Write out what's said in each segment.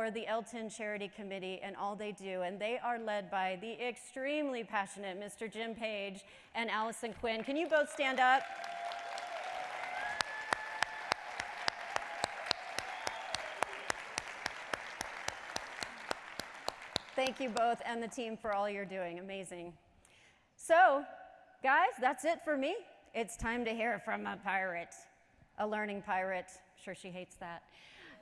for the LTEN Charity Committee and all they do, and they are led by the extremely passionate Mr. Jim Page and Allison Quinn. Can you both stand up? Thank you both and the team for all you're doing. Amazing. So, guys, that's it for me. It's time to hear from a pirate, a learning pirate. I'm sure she hates that.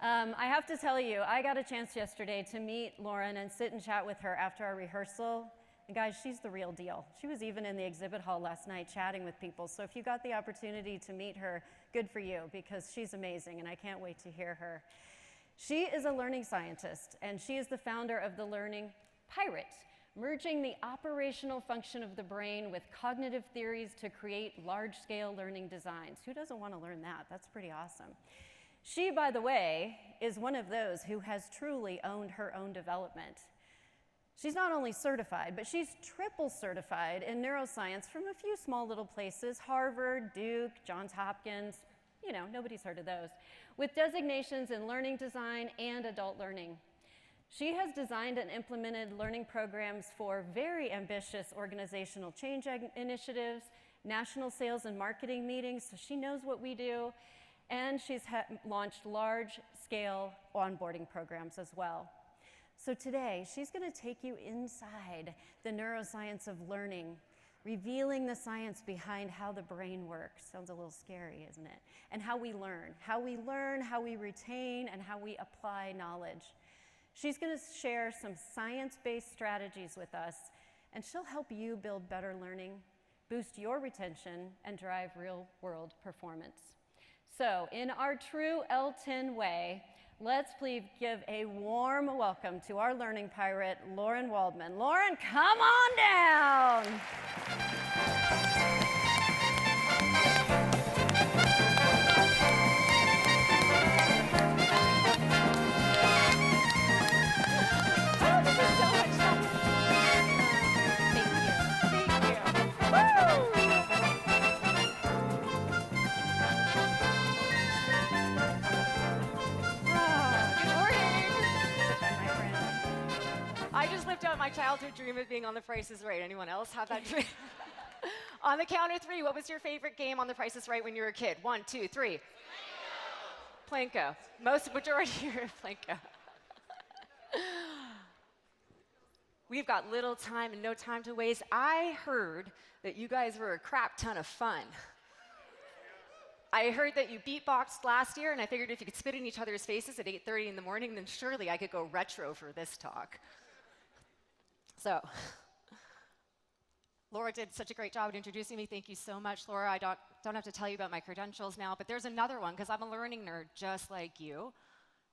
I have to tell you, I got a chance yesterday to meet Lauren and sit and chat with her after our rehearsal. And guys, she's the real deal. She was even in the exhibit hall last night chatting with people. So if you got the opportunity to meet her, good for you, because she's amazing and I can't wait to hear her. She is a learning scientist, and she is the founder of the Learning Pirate, merging the operational function of the brain with cognitive theories to create large-scale learning designs. Who doesn't want to learn that? That's pretty awesome. She, by the way, is one of those who has truly owned her own development. She's not only certified, but she's triple certified in neuroscience from a few small little places, Harvard, Duke, Johns Hopkins, you know, nobody's heard of those, with designations in learning design and adult learning. She has designed and implemented learning programs for very ambitious organizational change initiatives, national sales and marketing meetings, so she knows what we do, and she's launched large-scale onboarding programs as well. So today, she's going to take you inside the neuroscience of learning, revealing the science behind how the brain works. Sounds a little scary, isn't it? And how we learn, how we retain, and how we apply knowledge. She's going to share some science-based strategies with us, and she'll help you build better learning, boost your retention, and drive real-world performance. So, in our true LTEN way, let's please give a warm welcome to our learning pirate, Lauren Waldman. Lauren, come on down. I just lived out my childhood dream of being on The Price is Right. Anyone else have that dream? On the count of three, what was your favorite game on The Price is Right when you were a kid? 1, 2, 3. Plinko. Majority here is Plinko. We've got little time and no time to waste. I heard that you guys were a crap ton of fun. I heard that you beatboxed last year, and I figured if you could spit in each other's faces at 8:30 in the morning, then surely I could go retro for this talk. So, Laura did such a great job at introducing me. Thank you so much, Laura. I don't have to tell you about my credentials now, but there's another one, because I'm a learning nerd just like you.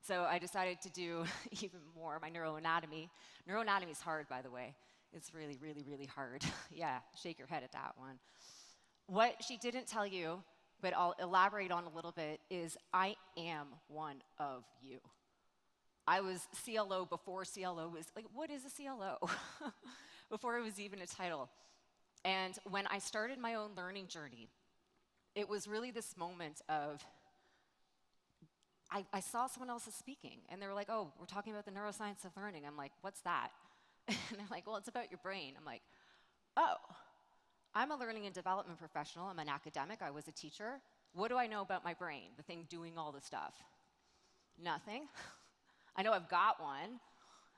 So I decided to do even more, my neuroanatomy. Neuroanatomy is hard, by the way. It's really, really, really hard. Yeah, shake your head at that one. What she didn't tell you, but I'll elaborate on a little bit, is I am one of you. I was CLO before CLO was, like, what is a CLO? Before it was even a title. And when I started my own learning journey, it was really this moment of, I saw someone else speaking, and they were like, oh, we're talking about the neuroscience of learning. I'm like, what's that? And they're like, well, it's about your brain. I'm like, oh, I'm a learning and development professional. I'm an academic. I was a teacher. What do I know about my brain, the thing doing all the stuff? Nothing. I know I've got one.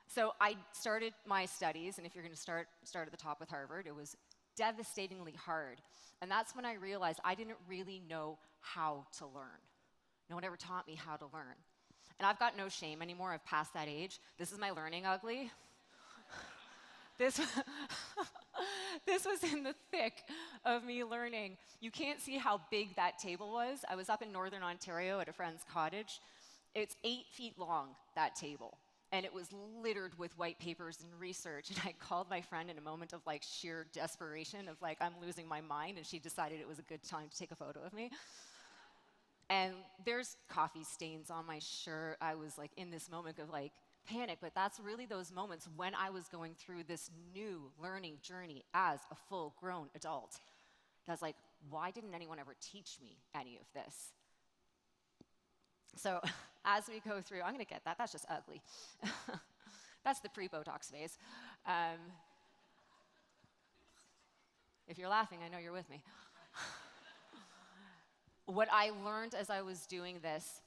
So I started my studies, and if you're going to start at the top with Harvard, it was devastatingly hard. And that's when I realized I didn't really know how to learn. No one ever taught me how to learn. And I've got no shame anymore. I've passed that age. This is my learning ugly. This was in the thick of me learning. You can't see how big that table was. I was up in Northern Ontario at a friend's cottage. It's 8 feet long, that table. And it was littered with white papers and research. And I called my friend in a moment of like sheer desperation of like, I'm losing my mind. And she decided it was a good time to take a photo of me. And there's coffee stains on my shirt. I was like in this moment of like panic, but that's really those moments when I was going through this new learning journey as a full-grown adult. I was like, why didn't anyone ever teach me any of this? So as we go through, I'm going to get that. That's just ugly. That's the pre-Botox phase. If you're laughing, I know you're with me. What I learned as I was doing this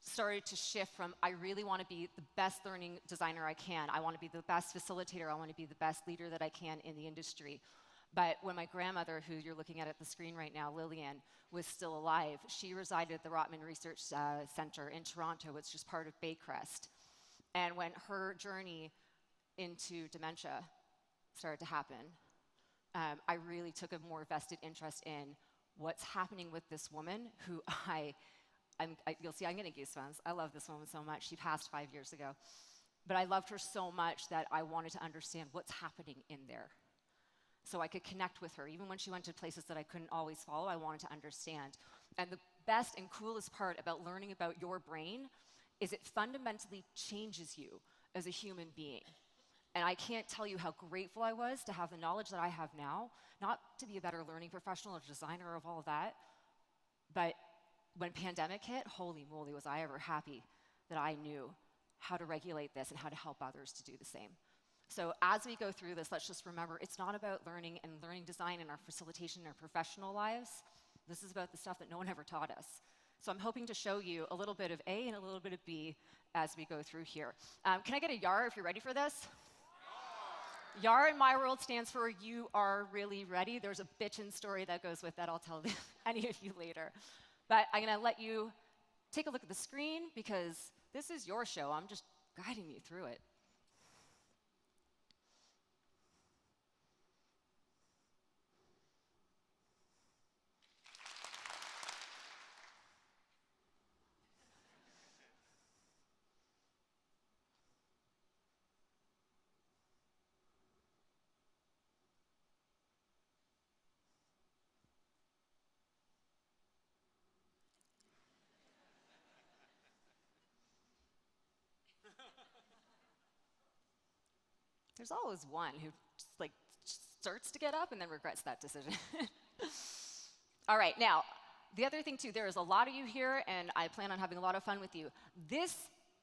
started to shift from, I really want to be the best learning designer I can. I want to be the best facilitator. I want to be the best leader that I can in the industry. But when my grandmother, who you're looking at the screen right now, Lillian, was still alive, she resided at the Rotman Research Center in Toronto, which is part of Baycrest. And when her journey into dementia started to happen, I really took a more vested interest in what's happening with this woman who you'll see I'm getting goosebumps. I love this woman so much. She passed 5 years ago. But I loved her so much that I wanted to understand what's happening in there, so I could connect with her. Even when she went to places that I couldn't always follow, I wanted to understand. And the best and coolest part about learning about your brain is it fundamentally changes you as a human being. And I can't tell you how grateful I was to have the knowledge that I have now, not to be a better learning professional or designer of all of that, but when pandemic hit, holy moly, was I ever happy that I knew how to regulate this and how to help others to do the same. So as we go through this, let's just remember, it's not about learning and learning design in our facilitation and our professional lives. This is about the stuff that no one ever taught us. So I'm hoping to show you a little bit of A and a little bit of B as we go through here. Can I get a YAR if you're ready for this? YAR in my world stands for you are really ready. There's a bitchin' story that goes with that. I'll tell any of you later. But I'm going to let you take a look at the screen because this is your show. I'm just guiding you through it. There's always one who just starts to get up and then regrets that decision. All right, now, the other thing too, there is a lot of you here and I plan on having a lot of fun with you. This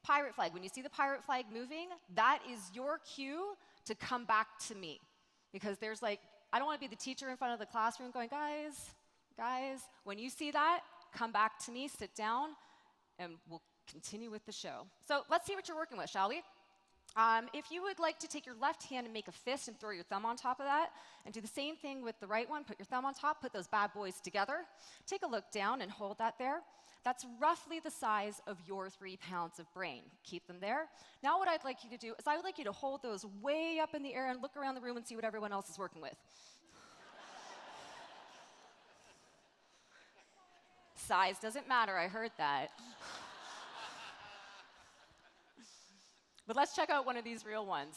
pirate flag, when you see the pirate flag moving, that is your cue to come back to me. Because there's I don't want to be the teacher in front of the classroom going, guys, when you see that, come back to me, sit down, and we'll continue with the show. So let's see what you're working with, shall we? If you would like to take your left hand and make a fist and throw your thumb on top of that, and do the same thing with the right one, put your thumb on top, put those bad boys together, take a look down and hold that there. That's roughly the size of your 3 pounds of brain. Keep them there. Now what I'd like you to do is I would like you to hold those way up in the air and look around the room and see what everyone else is working with. Size doesn't matter, I heard that. But let's check out one of these real ones.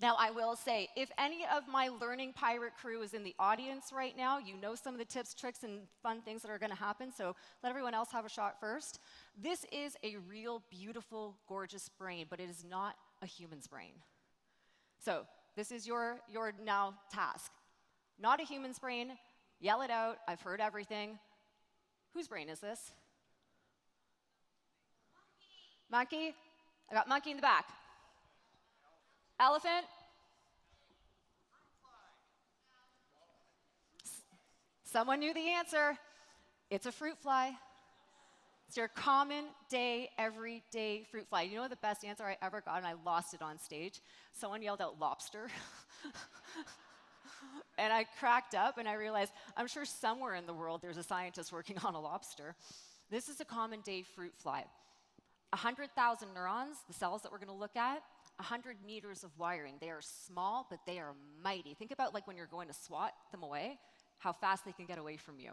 Now, I will say, if any of my Learning Pirate crew is in the audience right now, you know some of the tips, tricks, and fun things that are going to happen, so let everyone else have a shot first. This is a real, beautiful, gorgeous brain, but it is not a human's brain. So this is your now task. Not a human's brain. Yell it out. I've heard everything. Whose brain is this? Monkey? I got monkey in the back. Elephant? Someone knew the answer. It's a fruit fly. It's your common day, everyday fruit fly. You know what the best answer I ever got, and I lost it on stage? Someone yelled out lobster. And I cracked up, and I realized, I'm sure somewhere in the world there's a scientist working on a lobster. This is a common day fruit fly. 100,000 neurons, the cells that we're going to look at, 100 meters of wiring. They are small, but they are mighty. Think about when you're going to swat them away, how fast they can get away from you.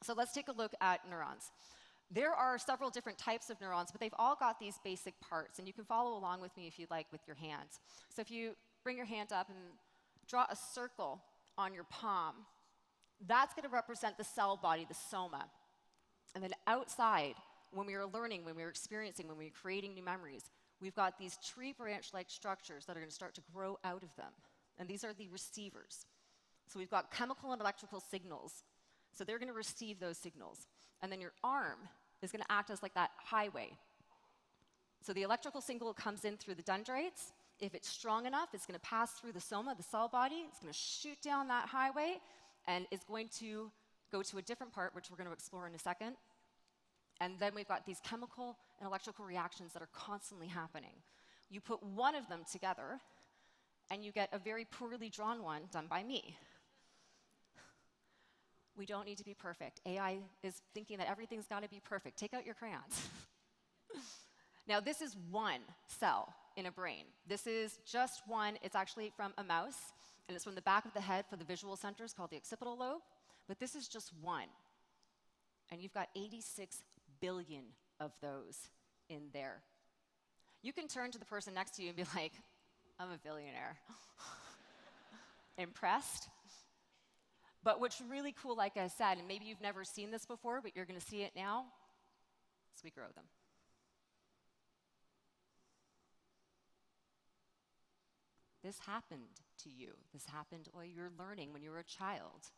So let's take a look at neurons. There are several different types of neurons, but they've all got these basic parts, and you can follow along with me if you'd like with your hands. So if you bring your hand up and draw a circle on your palm, that's going to represent the cell body, the soma. And then outside, when we were learning, when we were experiencing, when we were creating new memories, we've got these tree branch-like structures that are going to start to grow out of them. And these are the receivers. So we've got chemical and electrical signals. So they're going to receive those signals. And then your arm is going to act as like that highway. So the electrical signal comes in through the dendrites. If it's strong enough, it's going to pass through the soma, the cell body. It's going to shoot down that highway, and it's going to go to a different part, which we're going to explore in a second. And then we've got these chemical and electrical reactions that are constantly happening. You put one of them together, and you get a very poorly drawn one done by me. We don't need to be perfect. AI is thinking that everything's got to be perfect. Take out your crayons. Now, this is one cell in a brain. This is just one. It's actually from a mouse, and it's from the back of the head for the visual centers called the occipital lobe. But this is just one. And you've got 86 billion of those in there. You can turn to the person next to you and be like, I'm a billionaire. Impressed? But what's really cool, like I said, and maybe you've never seen this before, but you're going to see it now, is we grow them. This happened to you. This happened while you were learning when you were a child.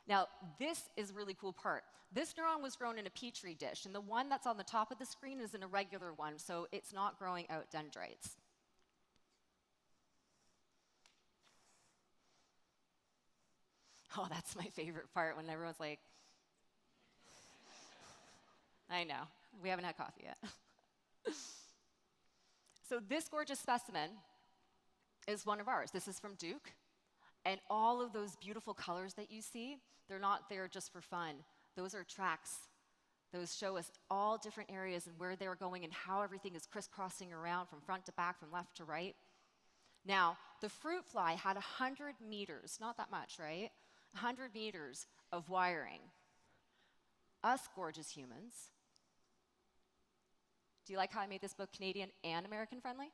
Now, this is a really cool part. This neuron was grown in a petri dish, and the one that's on the top of the screen is an irregular one, so it's not growing out dendrites. Oh, that's my favorite part, when everyone's like, I know, we haven't had coffee yet. So this gorgeous specimen is one of ours. This is from Duke. And all of those beautiful colors that you see, they're not there just for fun. Those are tracks. Those show us all different areas and where they're going and how everything is crisscrossing around from front to back, from left to right. Now, the fruit fly had 100 meters, not that much, right? 100 meters of wiring. Us gorgeous humans. Do you like how I made this book Canadian and American friendly?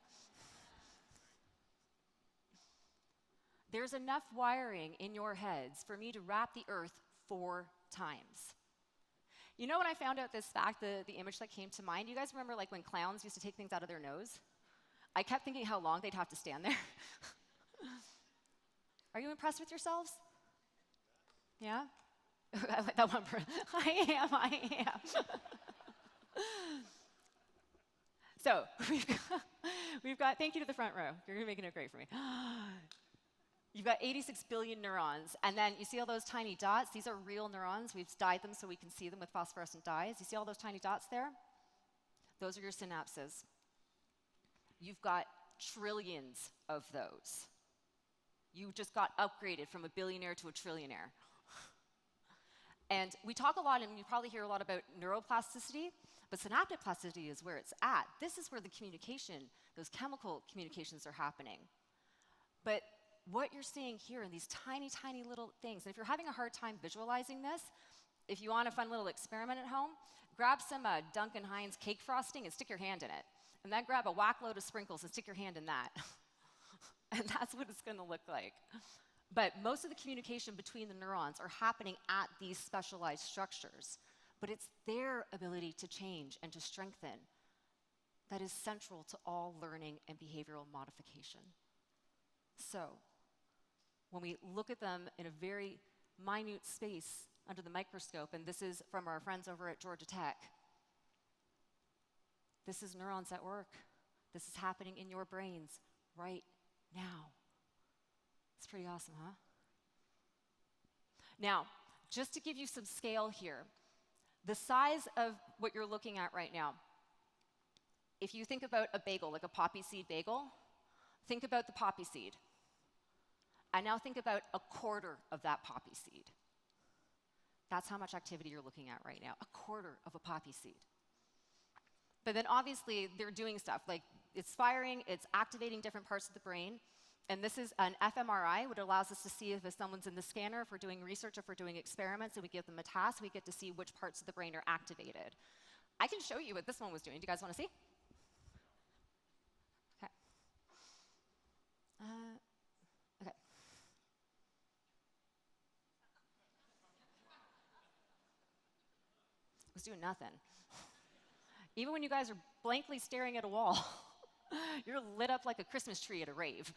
There's enough wiring in your heads for me to wrap the earth 4 times. You know when I found out this fact, the image that came to mind, you guys remember like when clowns used to take things out of their nose? I kept thinking how long they'd have to stand there. Are you impressed with yourselves? Yeah? I like that one. I am. So, we've got, thank you to the front row. You're making it great for me. You've got 86 billion neurons, and then you see all those tiny dots? These are real neurons. We've dyed them so we can see them with phosphorescent dyes. You see all those tiny dots there? Those are your synapses. You've got trillions of those. You just got upgraded from a billionaire to a trillionaire. And we talk a lot, and you probably hear a lot about neuroplasticity, but synaptic plasticity is where it's at. This is where the communication, those chemical communications are happening. But what you're seeing here in these tiny, tiny little things, and if you're having a hard time visualizing this, if you want a fun little experiment at home, grab some Duncan Hines cake frosting and stick your hand in it. And then grab a whack load of sprinkles and stick your hand in that. And that's what it's going to look like. But most of the communication between the neurons are happening at these specialized structures. But it's their ability to change and to strengthen that is central to all learning and behavioral modification. So, when we look at them in a very minute space under the microscope, and this is from our friends over at Georgia Tech, this is neurons at work. This is happening in your brains right now. It's pretty awesome, huh? Now, just to give you some scale here, the size of what you're looking at right now, if you think about a bagel, like a poppy seed bagel, think about the poppy seed. And now think about a quarter of that poppy seed. That's how much activity you're looking at right now, a quarter of a poppy seed. But then obviously they're doing stuff, like it's firing, it's activating different parts of the brain. And this is an fMRI, which allows us to see if someone's in the scanner, if we're doing research, if we're doing experiments, and we give them a task, we get to see which parts of the brain are activated. I can show you what this one was doing. Do you guys want to see? Okay. Okay. It was doing nothing. Even when you guys are blankly staring at a wall, you're lit up like a Christmas tree at a rave.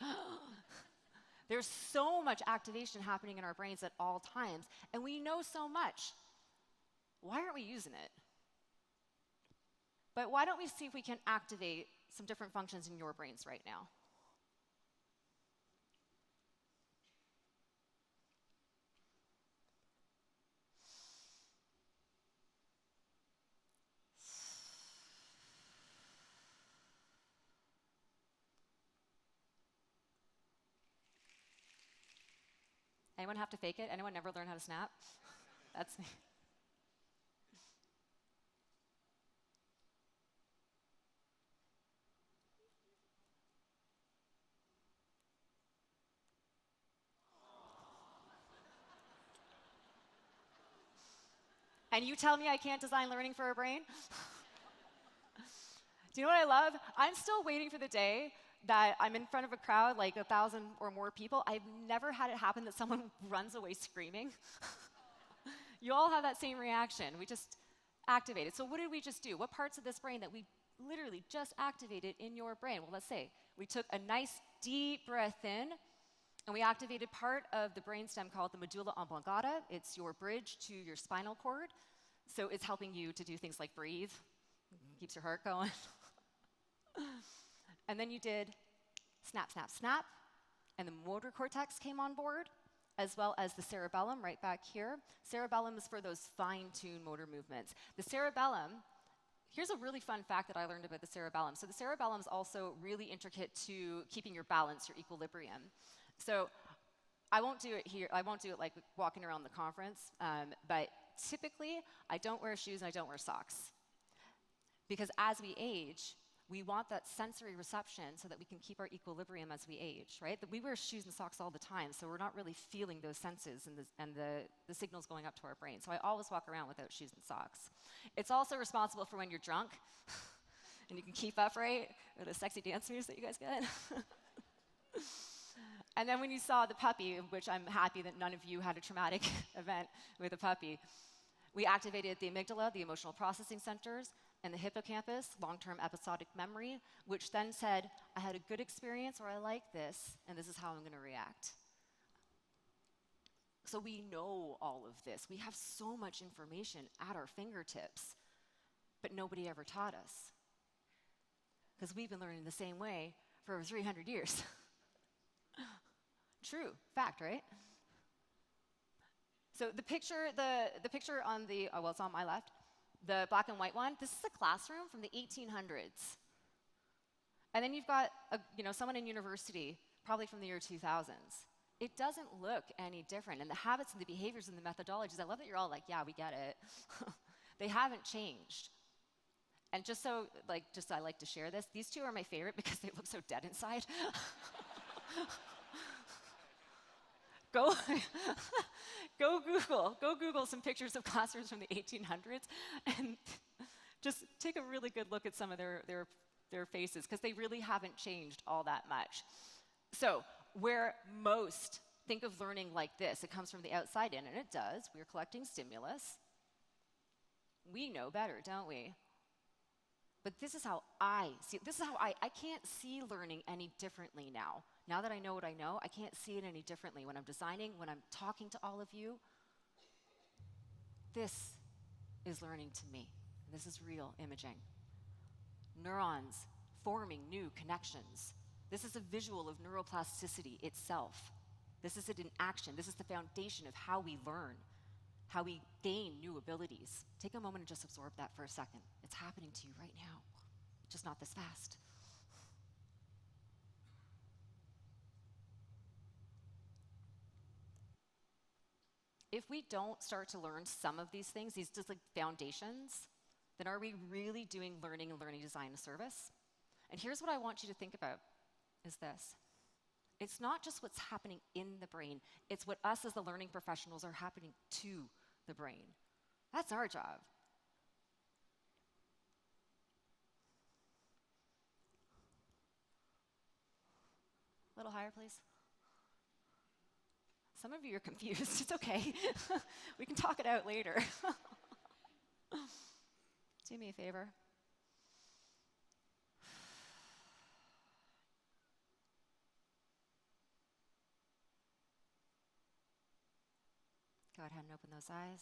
There's so much activation happening in our brains at all times, and we know so much. Why aren't we using it? But why don't we see if we can activate some different functions in your brains right now? Anyone have to fake it? Anyone never learn how to snap? That's me. And you tell me I can't design learning for a brain? Do you know what I love? I'm still waiting for the day that I'm in front of a crowd, like 1,000 or more people. I've never had it happen that someone runs away screaming. You all have that same reaction. We just activated. So what did we just do? What parts of this brain that we literally just activated in your brain? Well, let's say we took a nice deep breath in, and we activated part of the brainstem called the medulla oblongata. It's your bridge to your spinal cord. So it's helping you to do things like breathe, keeps your heart going. And then you did snap, snap, snap, and the motor cortex came on board, as well as the cerebellum right back here. Cerebellum is for those fine-tuned motor movements. The cerebellum, here's a really fun fact that I learned about the cerebellum. So the cerebellum is also really intricate to keeping your balance, your equilibrium. So I won't do it here. I won't do it like walking around the conference, but typically I don't wear shoes and I don't wear socks. Because as we age, we want that sensory reception so that we can keep our equilibrium as we age, right? That we wear shoes and socks all the time, so we're not really feeling those senses and the signals going up to our brain. So I always walk around without shoes and socks. It's also responsible for when you're drunk and you can keep up, right? Or the sexy dance moves that you guys get. And then when you saw the puppy, which I'm happy that none of you had a traumatic event with a puppy, we activated the amygdala, the emotional processing centers, and the hippocampus, long-term episodic memory, which then said, I had a good experience, or I like this, and this is how I'm going to react. So we know all of this. We have so much information at our fingertips, but nobody ever taught us. Because we've been learning the same way for over 300 years. True, fact, right? So the picture on the, well, it's on my left, the black and white one, this is a classroom from the 1800s. And then you've got someone in university, probably from the year 2000s. It doesn't look any different. And the habits and the behaviors and the methodologies, I love that you're all like, yeah, we get it. They haven't changed. And I like to share this. These two are my favorite because they look so dead inside. Go Google some pictures of classrooms from the 1800s and just take a really good look at some of their faces, because they really haven't changed all that much. So where most think of learning like this, it comes from the outside in, and it does. We're collecting stimulus. We know better, don't we? But this is how I see it. This is how I can't see learning any differently now. Now that I know what I know, I can't see it any differently. When I'm designing, when I'm talking to all of you, this is learning to me. This is real imaging. Neurons forming new connections. This is a visual of neuroplasticity itself. This is it in action. This is the foundation of how we learn, how we gain new abilities. Take a moment and just absorb that for a second. It's happening to you right now, just not this fast. If we don't start to learn some of these things, these just like foundations, then are we really doing learning and learning design a service? And here's what I want you to think about, is this. It's not just what's happening in the brain, it's what us as the learning professionals are happening to the brain. That's our job. A little higher, please. Some of you are confused. It's okay. We can talk it out later. Do me a favor. Go ahead and open those eyes.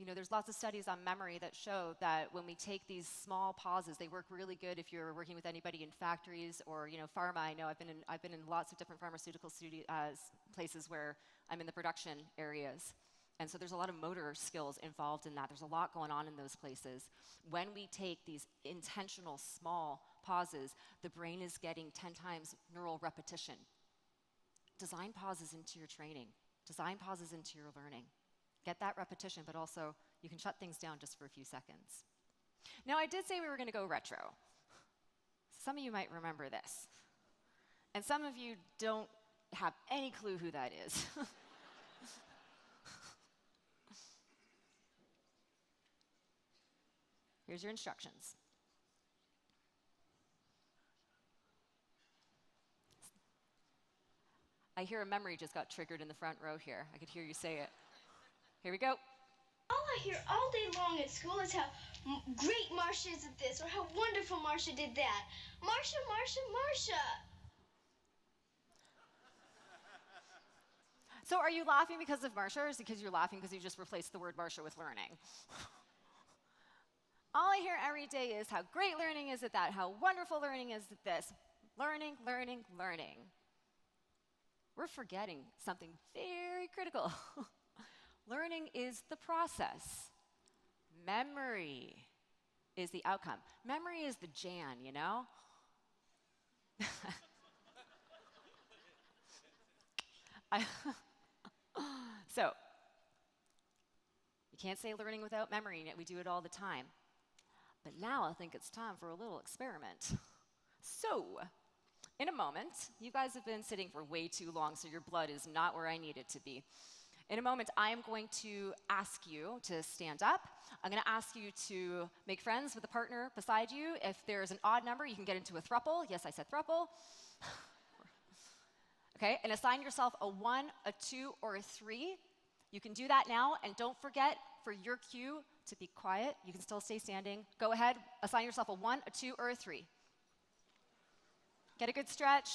You know, there's lots of studies on memory that show that when we take these small pauses, they work really good if you're working with anybody in factories or, you know, pharma. I know I've been in lots of different pharmaceutical places where I'm in the production areas. And so there's a lot of motor skills involved in that. There's a lot going on in those places. When we take these intentional small pauses, the brain is getting 10 times neural repetition. Design pauses into your training. Design pauses into your learning. Get that repetition, but also you can shut things down just for a few seconds. Now, I did say we were going to go retro. Some of you might remember this. And some of you don't have any clue who that is. Here's your instructions. I hear a memory just got triggered in the front row here. I could hear you say it. Here we go. All I hear all day long at school is how great Marcia is at this, or how wonderful Marcia did that. Marcia, Marcia, Marcia. So are you laughing because of Marcia, or is it because you're laughing because you just replaced the word Marcia with learning? All I hear every day is how great learning is at that, how wonderful learning is at this. Learning, learning, learning. We're forgetting something very critical. Learning is the process. Memory is the outcome. Memory is the Jan, you know? So, you can't say learning without memory, yet we do it all the time. But now I think it's time for a little experiment. So, in a moment, you guys have been sitting for way too long, so your blood is not where I need it to be. In a moment, I am going to ask you to stand up. I'm going to ask you to make friends with a partner beside you. If there's an odd number, you can get into a throuple. Yes, I said throuple. Okay, and assign yourself a 1, a 2, or a 3. You can do that now, and don't forget for your cue to be quiet. You can still stay standing. Go ahead, assign yourself a 1, a 2, or a 3. Get a good stretch.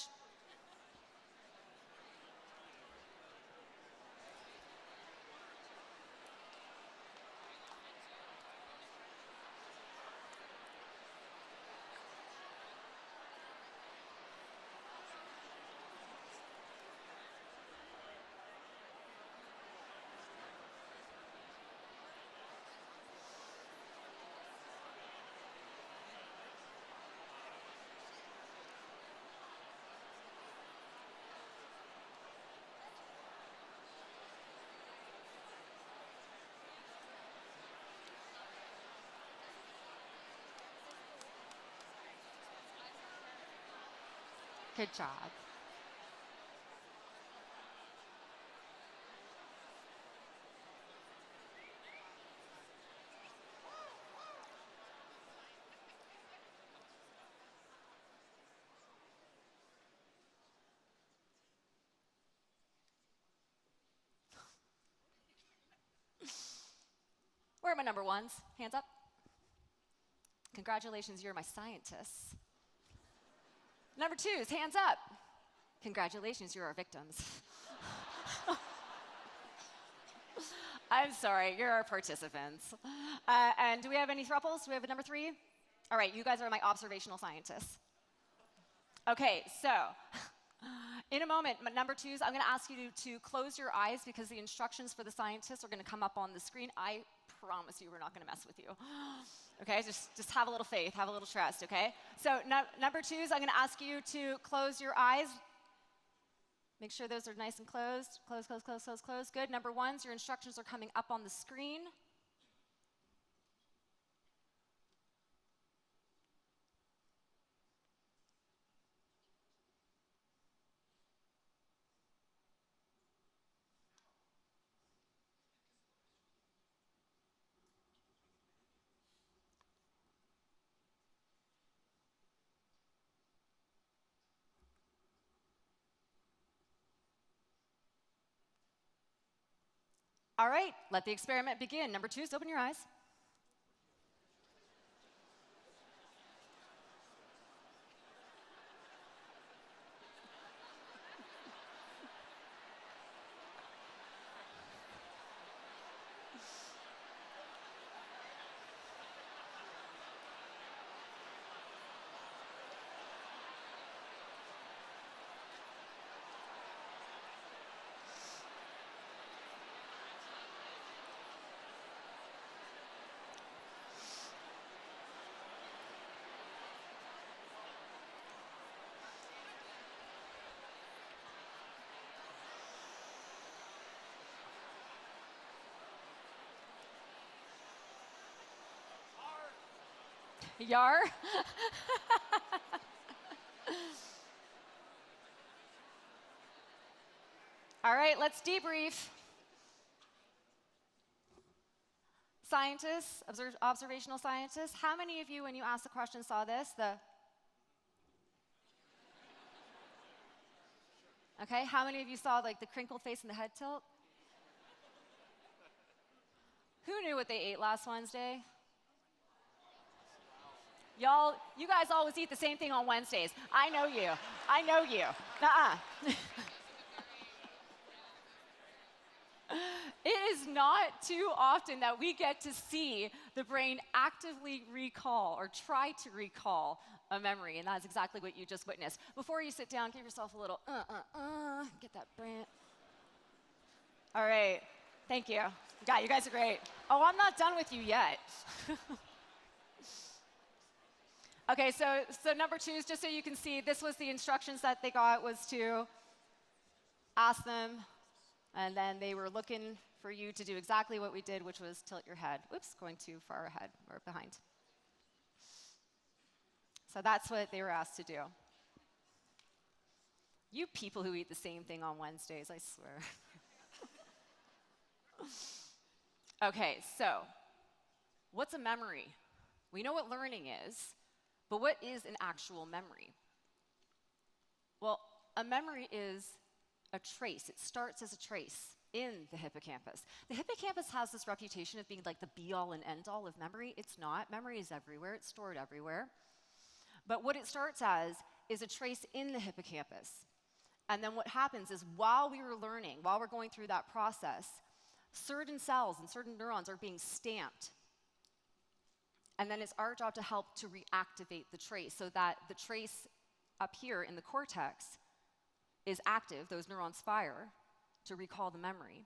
Good job. Where are my number ones? Hands up. Congratulations, you're my scientists. Number twos, hands up. Congratulations, you're our victims. I'm sorry, you're our participants. And do we have any thruples? Do we have a number 3? All right, you guys are my observational scientists. Okay, so in a moment, number 2s, I'm going to ask you to close your eyes because the instructions for the scientists are going to come up on the screen. I promise you we're not going to mess with you. Okay, just have a little faith, have a little trust, okay? So number 2s, I'm going to ask you to close your eyes. Make sure those are nice and closed. Close, close, close, close, close. Good. Number 1s, your instructions are coming up on the screen. All right, let the experiment begin. Number 2s, open your eyes. Yar? All right, let's debrief. Scientists, observational scientists, how many of you, when you asked the question, saw this? Okay, how many of you saw like the crinkled face and the head tilt? Who knew what they ate last Wednesday? Y'all, you guys always eat the same thing on Wednesdays. I know you. I know you. It is not too often that we get to see the brain actively recall or try to recall a memory, and that's exactly what you just witnessed. Before you sit down, give yourself a little get that brain. All right, thank you. Yeah, you guys are great. Oh, I'm not done with you yet. Okay, so number 2 is just so you can see, this was the instructions that they got, was to ask them, and then they were looking for you to do exactly what we did, which was tilt your head. Whoops, going too far ahead or behind. So that's what they were asked to do. You people who eat the same thing on Wednesdays, I swear. Okay, so what's a memory? We know what learning is, but what is an actual memory? Well, a memory is a trace. It starts as a trace in the hippocampus. The hippocampus has this reputation of being like the be-all and end-all of memory. It's not. Memory is everywhere. It's stored everywhere. But what it starts as is a trace in the hippocampus. And then what happens is while we were learning, while we're going through that process, certain cells and certain neurons are being stamped. And then it's our job to help to reactivate the trace so that the trace up here in the cortex is active, those neurons fire to recall the memory.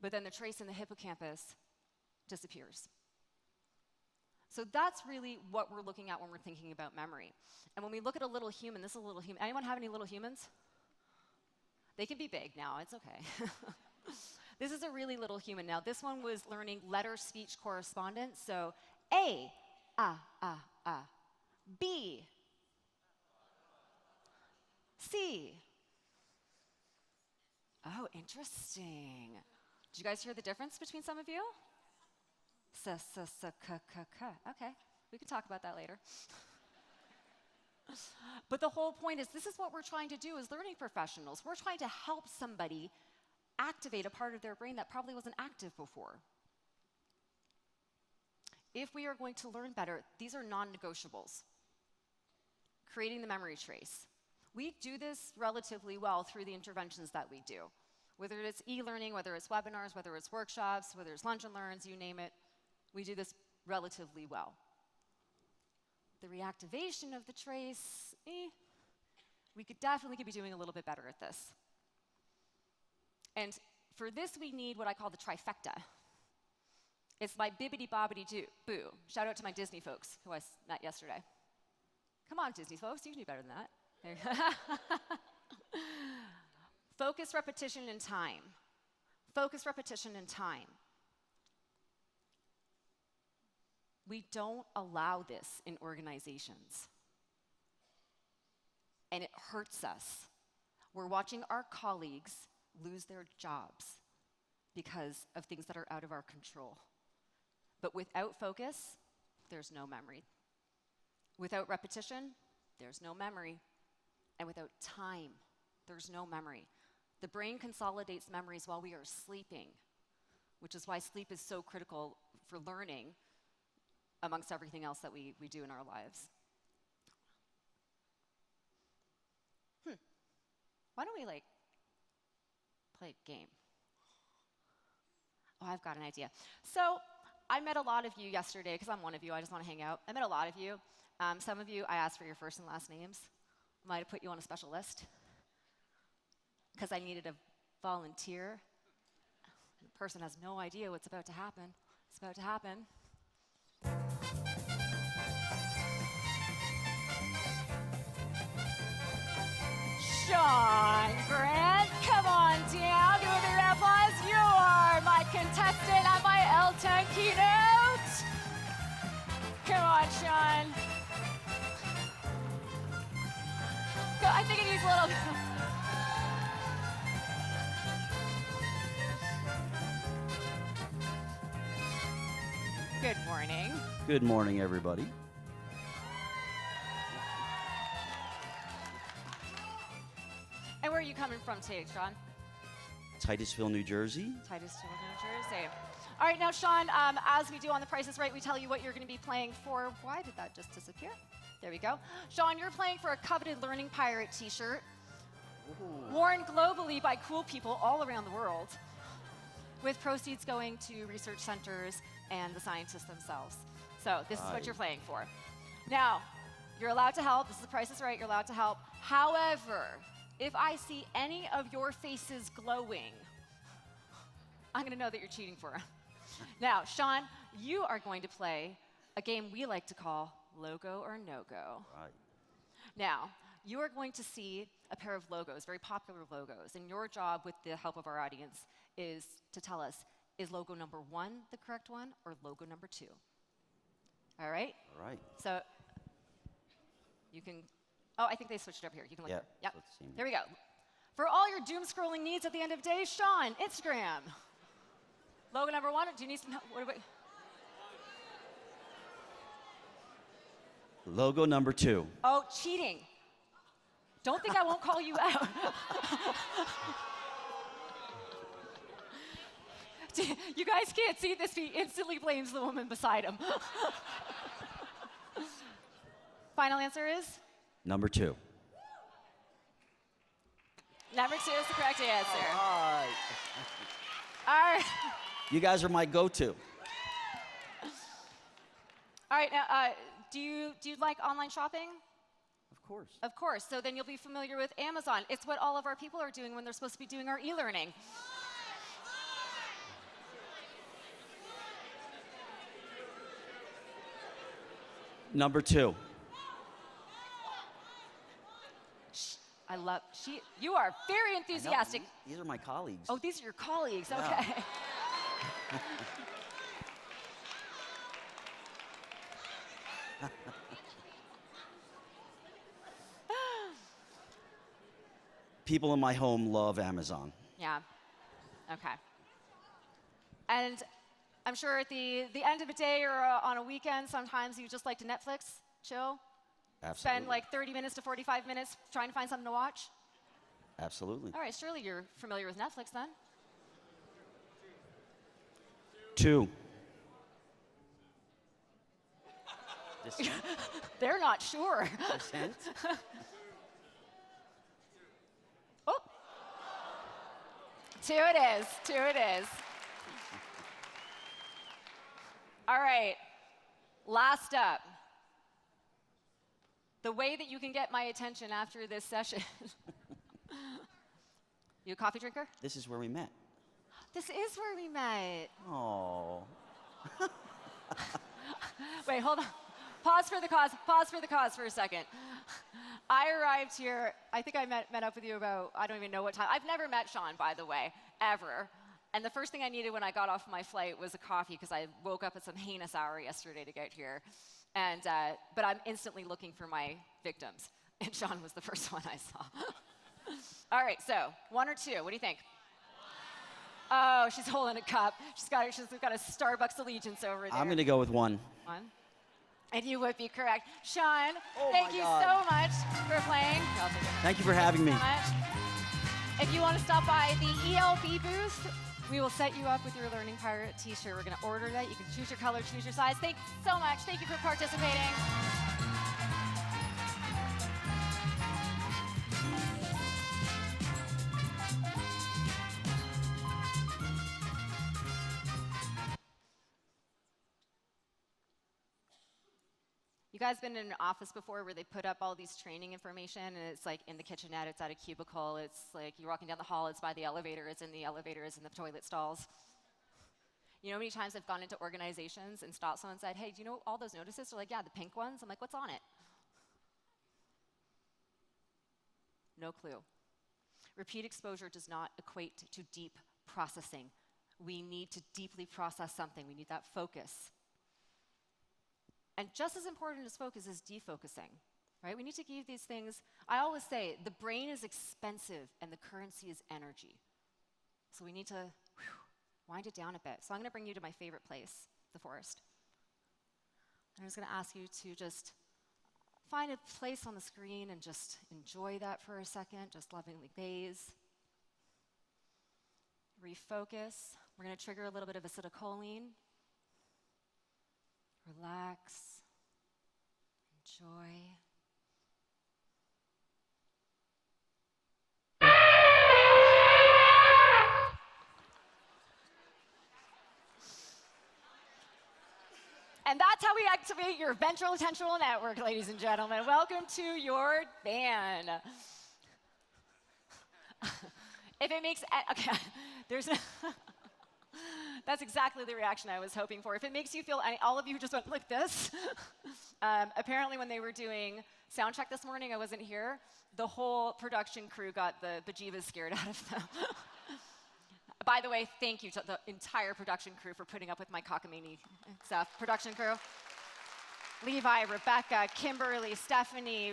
But then the trace in the hippocampus disappears. So that's really what we're looking at when we're thinking about memory. And when we look at a little human, this is a little human. Anyone have any little humans? They can be big now, it's okay. This is a really little human. Now, this one was learning letter-speech correspondence. So, A, B, C. Oh, interesting. Did you guys hear the difference between some of you? Okay, we can talk about that later. But the whole point is, this is what we're trying to do as learning professionals. We're trying to help somebody activate a part of their brain that probably wasn't active before. If we are going to learn better, these are non-negotiables. Creating the memory trace. We do this relatively well through the interventions that we do. Whether it's e-learning, whether it's webinars, whether it's workshops, whether it's lunch and learns, you name it, we do this relatively well. The reactivation of the trace, we could definitely be doing a little bit better at this. And for this, we need what I call the trifecta. It's my bibbidi-bobbidi-boo. Shout out to my Disney folks who I met yesterday. Come on, Disney folks, you can do better than that. Focus, repetition, and time. Focus, repetition, and time. We don't allow this in organizations. And it hurts us. We're watching our colleagues lose their jobs because of things that are out of our control. But without focus, there's no memory. Without repetition, there's no memory. And without time, there's no memory. The brain consolidates memories while we are sleeping, which is why sleep is so critical for learning amongst everything else that we do in our lives. Why don't we play a game? Oh, I've got an idea. So I met a lot of you yesterday, because I'm one of you, I just want to hang out. I met a lot of you. Some of you, I asked for your first and last names. Might have put you on a special list, because I needed a volunteer. The person has no idea what's about to happen. It's about to happen. Sean Grant, come on down, give a big round of applause. You are my contestant at my LTEN Keynote. Come on I think it needs a little. Good morning. Good morning, everybody. And where are you coming from today, Sean? Titusville, New Jersey. Titusville, New Jersey. All right, now, Sean, as we do on The Price is Right, we tell you what you're going to be playing for. Why did that just disappear? There we go. Sean, you're playing for a coveted Learning Pirate t-shirt, worn globally by cool people all around the world, with proceeds going to research centers and the scientists themselves. So this is what you're playing for. Now, you're allowed to help. This is The Price is Right. You're allowed to help. However, if I see any of your faces glowing, I'm going to know that you're cheating for him. Now, Sean, you are going to play a game we like to call Logo or No-Go. Right. Now, you are going to see a pair of logos, very popular logos, and your job with the help of our audience is to tell us, is logo number 1 the correct one or logo number 2? All right? All right. So you can, oh, I think they switched it up here. You can look Yeah, here. Yep. let's see. Here we go. For all your doom scrolling needs at the end of the day, Sean, Instagram. Logo number 1, do you need some help? What? Logo number 2. Oh, cheating. Don't think I won't call you out. You guys can't see this. He instantly blames the woman beside him. Final answer is? Number 2. Number 2 is the correct answer. All right. All right. You guys are my go-to. All right. Now, do you like online shopping? Of course. Of course. So then you'll be familiar with Amazon. It's what all of our people are doing when they're supposed to be doing our e-learning. Number 2. You are very enthusiastic. These are my colleagues. Oh, these are your colleagues. Yeah. Okay. People in my home love Amazon. Yeah. Okay. And I'm sure at the end of a day or on a weekend, sometimes you just like to Netflix, chill, Absolutely. spend like 30 minutes to 45 minutes trying to find something to watch. Absolutely. All right, surely you're familiar with Netflix then. 2. Dissent? They're not sure. Dissent? Oh. 2 it is. 2 it is. All right. Last up. The way that you can get my attention after this session. You a coffee drinker? This is where we met. This is where we met. Oh. Wait, hold on. Pause for the cause for a second. I arrived here, I think I met up with you about, I don't even know what time. I've never met Sean, by the way, ever. And the first thing I needed when I got off my flight was a coffee because I woke up at some heinous hour yesterday to get here. And, but I'm instantly looking for my victims. And Sean was the first one I saw. All right, so 1 or 2, what do you think? Oh, she's holding a cup. She's got a Starbucks allegiance over there. I'm going to go with 1. 1. And you would be correct. Sean, Oh thank my you God. so much for playing. Thank you for having me. So much. If you want to stop by the ELB booth, we will set you up with your Learning Pirate t-shirt. We're going to order that. You can choose your color, choose your size. Thanks so much. Thank you for participating. You guys been in an office before where they put up all these training information and it's like in the kitchenette, it's at a cubicle, it's like you're walking down the hall, it's by the elevator, it's in the elevator, it's in the toilet stalls. You know how many times I've gone into organizations and stopped someone and said, hey, do you know all those notices? They're like, yeah, the pink ones. I'm like, what's on it? No clue. Repeat exposure does not equate to deep processing. We need to deeply process something. We need that focus. And just as important as focus is defocusing. right? We need to keep these things. I always say the brain is expensive and the currency is energy. So we need to wind it down a bit. So I'm going to bring you to my favorite place, the forest. I'm just going to ask you to just find a place on the screen and just enjoy that for a second, just lovingly gaze. Refocus. We're going to trigger a little bit of acetylcholine. Relax. Enjoy. And that's how we activate your ventral attentional network, ladies and gentlemen. Welcome to your van. If it makes, okay, that's exactly the reaction I was hoping for. If it makes you feel, all of you just went like this. Apparently when they were doing sound check this morning, I wasn't here, the whole production crew got the bejeebas scared out of them. By the way, thank you to the entire production crew for putting up with my cockamamie stuff. Production crew, Levi, Rebecca, Kimberly, Stephanie,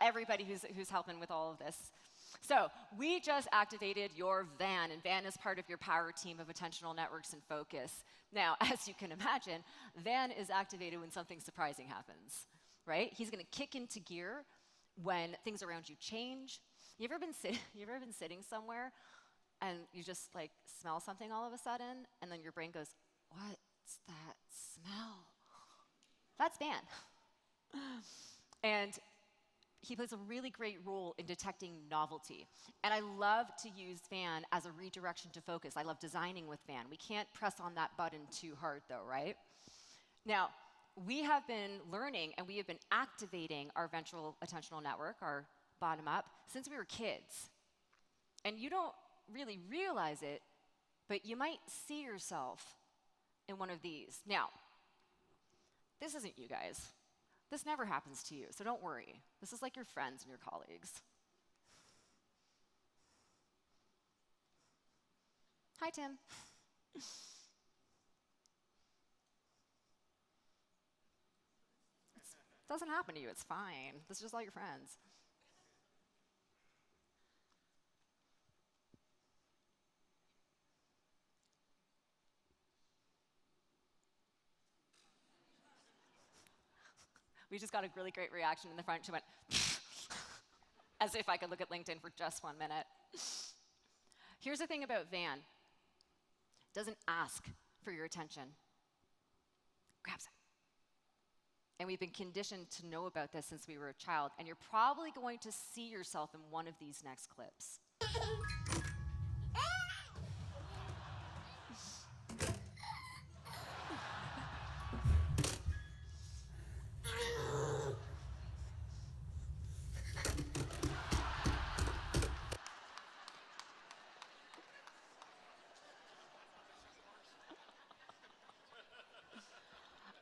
everybody who's helping with all of this. So we just activated your van, and van is part of your power team of attentional networks and focus. Now, as you can imagine, van is activated when something surprising happens, right? He's going to kick into gear when things around you change. You ever been sitting somewhere and you just like smell something all of a sudden, and then your brain goes, "What's that smell?" That's van. And he plays a really great role in detecting novelty. And I love to use van as a redirection to focus. I love designing with van. We can't press on that button too hard though, right? Now, we have been learning and we have been activating our ventral attentional network, our bottom up, since we were kids. And you don't really realize it, but you might see yourself in one of these. Now, this isn't you guys. This never happens to you, so don't worry. This is like your friends and your colleagues. Hi, Tim. It doesn't happen to you, it's fine. This is just all your friends. We just got a really great reaction in the front. She went, as if I could look at LinkedIn for just 1 minute. Here's the thing about van. It doesn't ask for your attention. Grabs it. And we've been conditioned to know about this since we were a child. And you're probably going to see yourself in one of these next clips.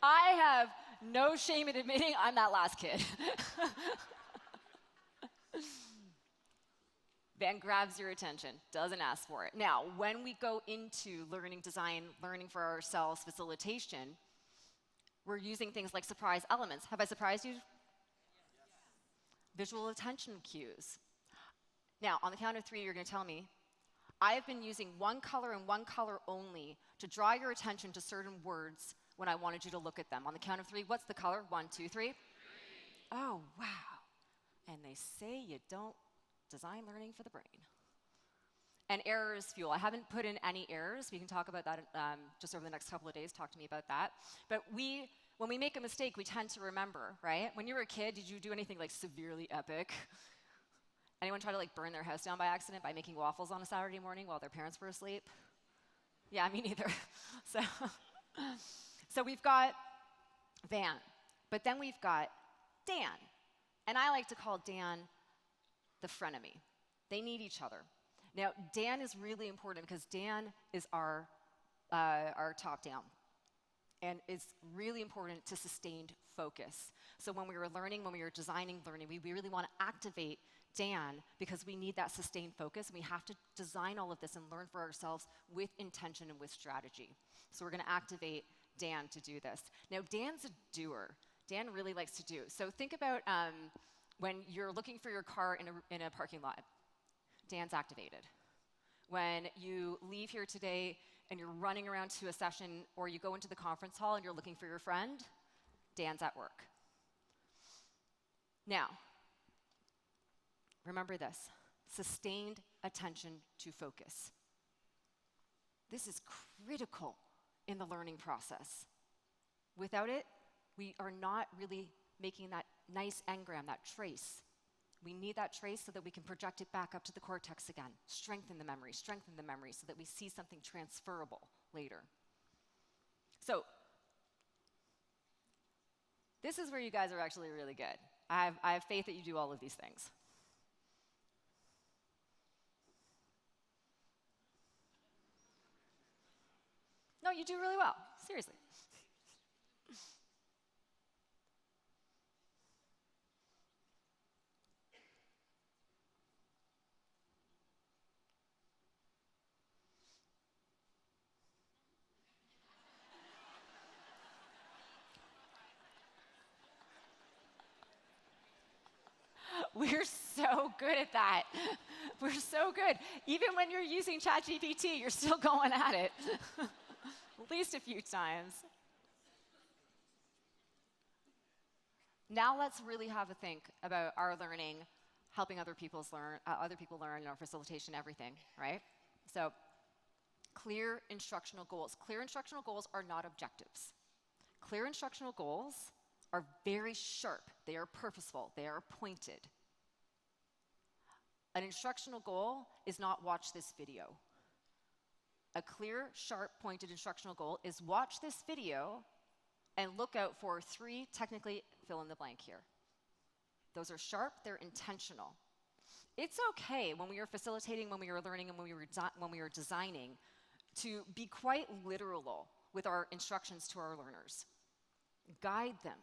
I have no shame in admitting I'm that last kid. Van grabs your attention, doesn't ask for it. Now, when we go into learning design, learning for ourselves, facilitation, we're using things like surprise elements. Have I surprised you? Yes. Visual attention cues. Now, on the count of 3, you're going to tell me, I have been using one color and one color only to draw your attention to certain words when I wanted you to look at them. On the count of 3, what's the color? 1, 2, 3. Green. Oh, wow. And they say you don't design learning for the brain. And error is fuel. I haven't put in any errors. We can talk about that just over the next couple of days. Talk to me about that. But when we make a mistake, we tend to remember, right? When you were a kid, did you do anything like severely epic? Anyone try to like burn their house down by accident by making waffles on a Saturday morning while their parents were asleep? Yeah, me neither. So we've got Van, but then we've got Dan. And I like to call Dan the frenemy. They need each other. Now, Dan is really important because Dan is our top-down. And it's really important to sustained focus. So when we were learning, when we were designing learning, we really want to activate Dan because we need that sustained focus. And we have to design all of this and learn for ourselves with intention and with strategy. So we're going to activate Dan to do this. Now, Dan's a doer. Dan really likes to do. So think about when you're looking for your car in a parking lot. Dan's activated. When you leave here today and you're running around to a session, or you go into the conference hall and you're looking for your friend, Dan's at work. Now, remember this: sustained attention to focus. This is critical in the learning process. Without it, we are not really making that nice engram, that trace. We need that trace so that we can project it back up to the cortex again, strengthen the memory so that we see something transferable later. So, this is where you guys are actually really good. I have faith that you do all of these things. No, you do really well, seriously. We're so good at that. We're so good. Even when you're using ChatGPT, you're still going at it. At least a few times. Now let's really have a think about our learning, helping other people learn, our facilitation, everything, right? So, clear instructional goals. Clear instructional goals are not objectives. Clear instructional goals are very sharp. They are purposeful. They are pointed. An instructional goal is not watch this video. A clear, sharp, pointed instructional goal is watch this video and look out for 3, technically fill in the blank here. Those are sharp, they're intentional. It's okay when we are facilitating, when we are learning, and when we are designing to be quite literal with our instructions to our learners. Guide them.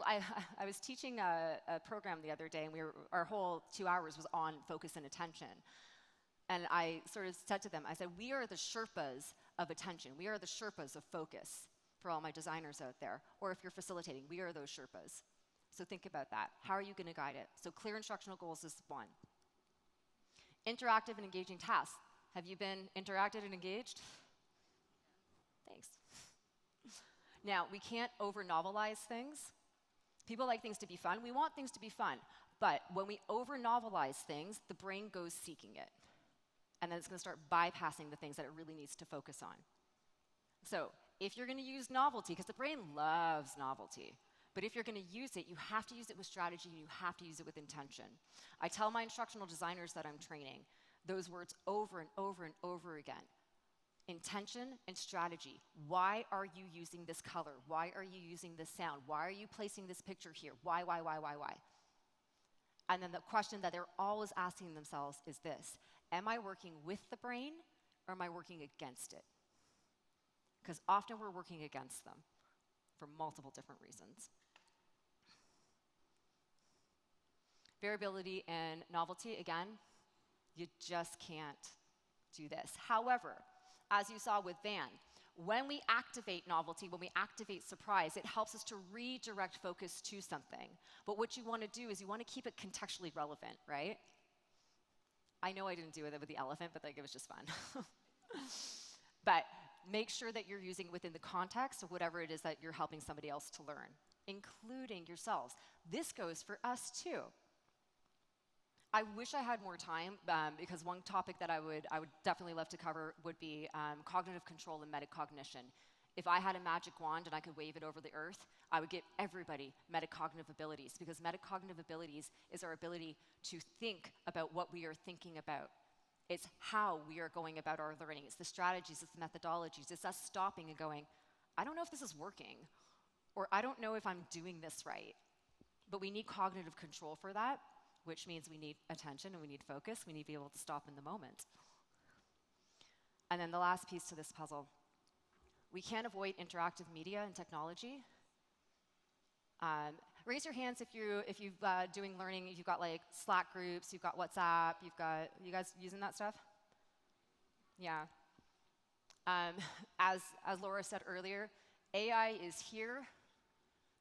I was teaching a program the other day, and our whole 2 hours was on focus and attention. And I sort of said to them, I said, we are the Sherpas of attention. We are the Sherpas of focus for all my designers out there. Or if you're facilitating, we are those Sherpas. So think about that. How are you going to guide it? So clear instructional goals is one. Interactive and engaging tasks. Have you been interacted and engaged? Thanks. Now, we can't over-novelize things. People like things to be fun. We want things to be fun. But when we over-novelize things, the brain goes seeking it. And then it's going to start bypassing the things that it really needs to focus on. So if you're going to use novelty, because the brain loves novelty, but if you're going to use it, you have to use it with strategy, and you have to use it with intention. I tell my instructional designers that I'm training those words over and over and over again. Intention and strategy. Why are you using this color? Why are you using this sound? Why are you placing this picture here? Why? And then the question that they're always asking themselves is this: am I working with the brain, or am I working against it? Because often we're working against them for multiple different reasons. Variability and novelty, again, you just can't do this. However, as you saw with Van, when we activate novelty, when we activate surprise, it helps us to redirect focus to something. But what you want to do is you want to keep it contextually relevant, right? I know I didn't do it with the elephant, but like, it was just fun. But make sure that you're using it within the context of whatever it is that you're helping somebody else to learn, including yourselves. This goes for us too. I wish I had more time, because one topic that I would definitely love to cover would be cognitive control and metacognition. If I had a magic wand and I could wave it over the earth, I would give everybody metacognitive abilities, because metacognitive abilities is our ability to think about what we are thinking about. It's how we are going about our learning. It's the strategies, it's the methodologies. It's us stopping and going, I don't know if this is working, or I don't know if I'm doing this right. But we need cognitive control for that, which means we need attention and we need focus. We need to be able to stop in the moment. And then the last piece to this puzzle: we can't avoid interactive media and technology. Raise your hands if you've doing learning, if you've got like Slack groups, you've got WhatsApp, you guys using that stuff? Yeah. As Laura said earlier, AI is here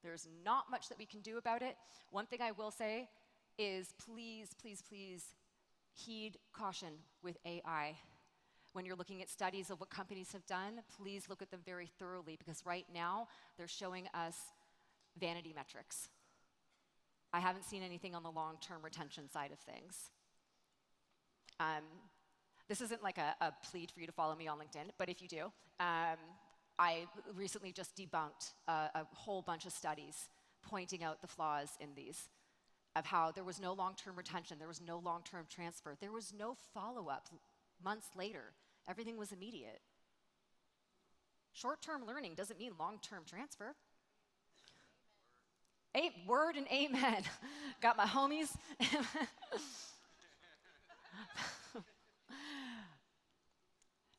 There's not much that we can do about it. One thing I will say is please, please, please heed caution with AI. When you're looking at studies of what companies have done, please look at them very thoroughly, because right now they're showing us vanity metrics. I haven't seen anything on the long-term retention side of things. This isn't like a plead for you to follow me on LinkedIn, but if you do, I recently just debunked a whole bunch of studies pointing out the flaws in these, of how there was no long-term retention, there was no long-term transfer, there was no follow-up months later. Everything was immediate. Short-term learning doesn't mean long-term transfer. Word and amen. Got my homies.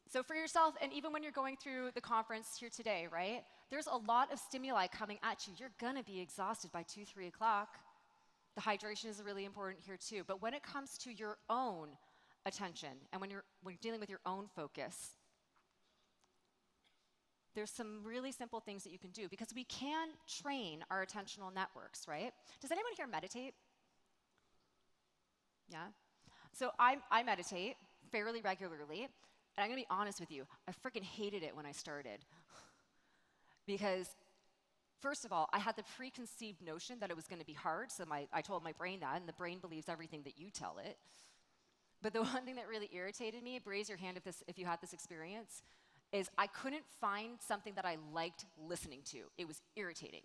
So for yourself, and even when you're going through the conference here today, right? There's a lot of stimuli coming at you. You're gonna be exhausted by 2, 3 o'clock. The hydration is really important here too. But when it comes to your own attention, and when you're dealing with your own focus, there's some really simple things that you can do, because we can train our attentional networks, right? Does anyone here meditate? Yeah? So I meditate fairly regularly, and I'm gonna be honest with you, I freaking hated it when I started. Because first of all, I had the preconceived notion that it was gonna be hard, so I told my brain that, and the brain believes everything that you tell it. But the one thing that really irritated me, raise your hand if you had this experience, is I couldn't find something that I liked listening to. It was irritating.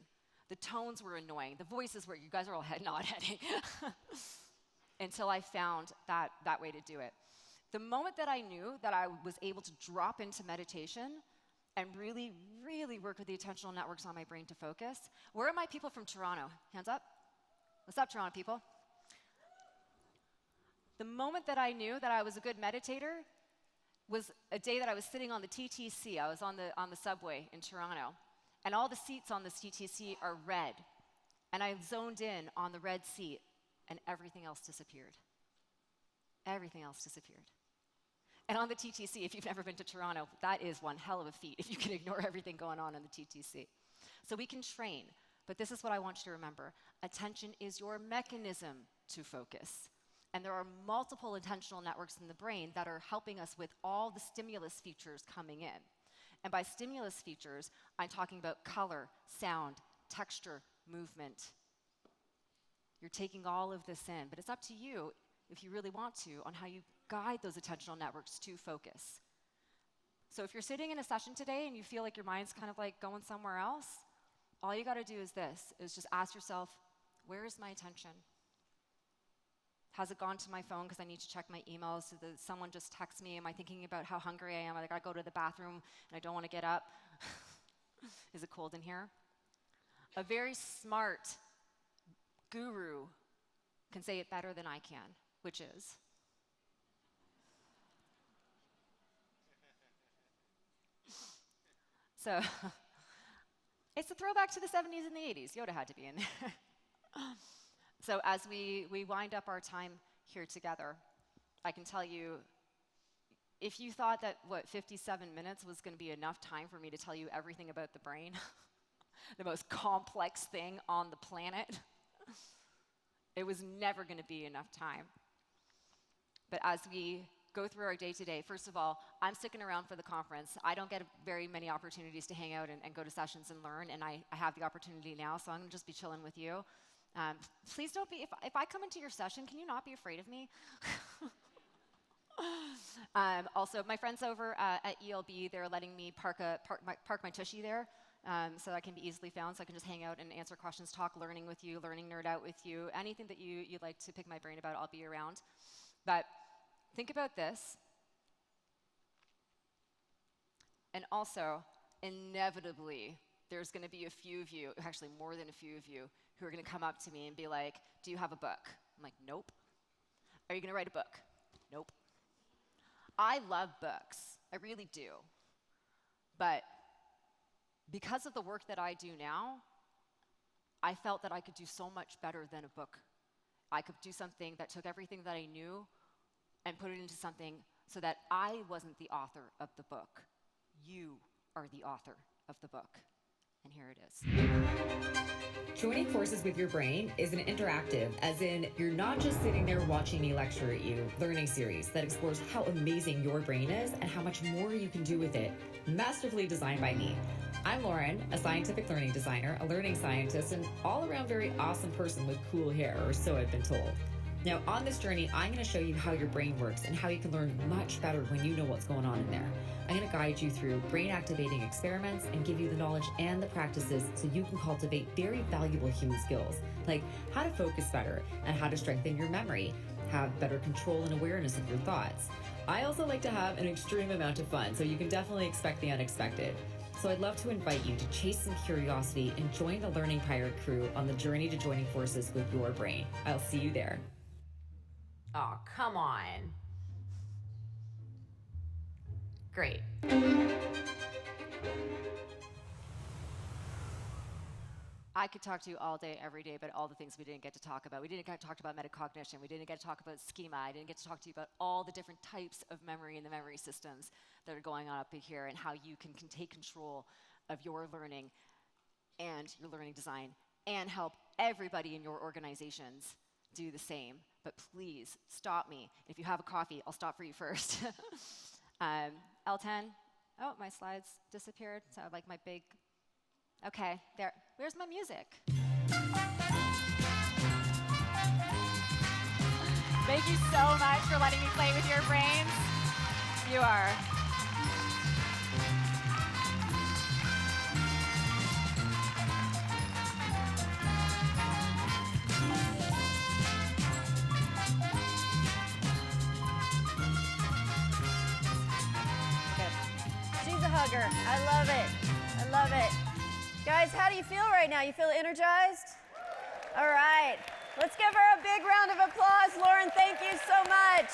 The tones were annoying. The voices were, you guys are all nod-heading. Until I found that way to do it. The moment that I knew that I was able to drop into meditation and really, really work with the attentional networks on my brain to focus. Where are my people from Toronto? Hands up. What's up, Toronto people? The moment that I knew that I was a good meditator was a day that I was sitting on the TTC. I was on the subway in Toronto, and all the seats on this TTC are red. And I zoned in on the red seat, and everything else disappeared. Everything else disappeared. And on the TTC, if you've never been to Toronto, that is one hell of a feat if you can ignore everything going on the TTC. So we can train, but this is what I want you to remember. Attention is your mechanism to focus. And there are multiple attentional networks in the brain that are helping us with all the stimulus features coming in. And by stimulus features, I'm talking about color, sound, texture, movement. You're taking all of this in, but it's up to you, if you really want to, on how you guide those attentional networks to focus. So if you're sitting in a session today and you feel like your mind's kind of like going somewhere else, all you gotta do is this, is just ask yourself, where is my attention? Has it gone to my phone because I need to check my emails? Did someone just text me? Am I thinking about how hungry I am? I gotta go to the bathroom and I don't wanna get up. Is it cold in here? A very smart guru can say it better than I can, which is, so, it's a throwback to the 70s and the 80s. Yoda had to be in there. So as we wind up our time here together, I can tell you, if you thought that, 57 minutes was gonna be enough time for me to tell you everything about the brain, the most complex thing on the planet, it was never gonna be enough time. But as we go through our day today, first of all, I'm sticking around for the conference. I don't get very many opportunities to hang out and go to sessions and learn, and I have the opportunity now, so I'm gonna just be chilling with you. Please don't be, if I come into your session, can you not be afraid of me? Also, my friends over at ELB, they're letting me park my tushy there, so I can be easily found, so I can just hang out and answer questions, talk learning with you, learning nerd out with you. Anything that you'd like to pick my brain about, I'll be around. But think about this. And also, inevitably, there's gonna be a few of you, actually more than a few of you, who are gonna come up to me and be like, do you have a book? I'm like, nope. Are you gonna write a book? Nope. I love books, I really do. But because of the work that I do now, I felt that I could do so much better than a book. I could do something that took everything that I knew and put it into something so that I wasn't the author of the book. You are the author of the book. And here it is. Joining forces with your brain is an interactive, as in you're not just sitting there watching me lecture at you, learning series that explores how amazing your brain is and how much more you can do with it. Masterfully designed by me. I'm Lauren, a scientific learning designer, a learning scientist, and all-around very awesome person with cool hair, or so I've been told. Now, on this journey, I'm going to show you how your brain works and how you can learn much better when you know what's going on in there. I'm going to guide you through brain-activating experiments and give you the knowledge and the practices so you can cultivate very valuable human skills, like how to focus better and how to strengthen your memory, have better control and awareness of your thoughts. I also like to have an extreme amount of fun, so you can definitely expect the unexpected. So I'd love to invite you to chase some curiosity and join the Learning Pirate crew on the journey to joining forces with your brain. I'll see you there. Oh, come on. Great. I could talk to you all day, every day about all the things we didn't get to talk about. We didn't get to talk about metacognition. We didn't get to talk about schema. I didn't get to talk to you about all the different types of memory and the memory systems that are going on up here and how you can take control of your learning and your learning design and help everybody in your organizations do the same. But please stop me. If you have a coffee, I'll stop for you first. LTEN. Oh, my slides disappeared. So like my big, okay, there. Where's my music? Thank you so much for letting me play with your brains. You are. She's a hugger. I love it. I love it. Guys, how do you feel right now? You feel energized? All right. Let's give her a big round of applause. Lauren, thank you so much.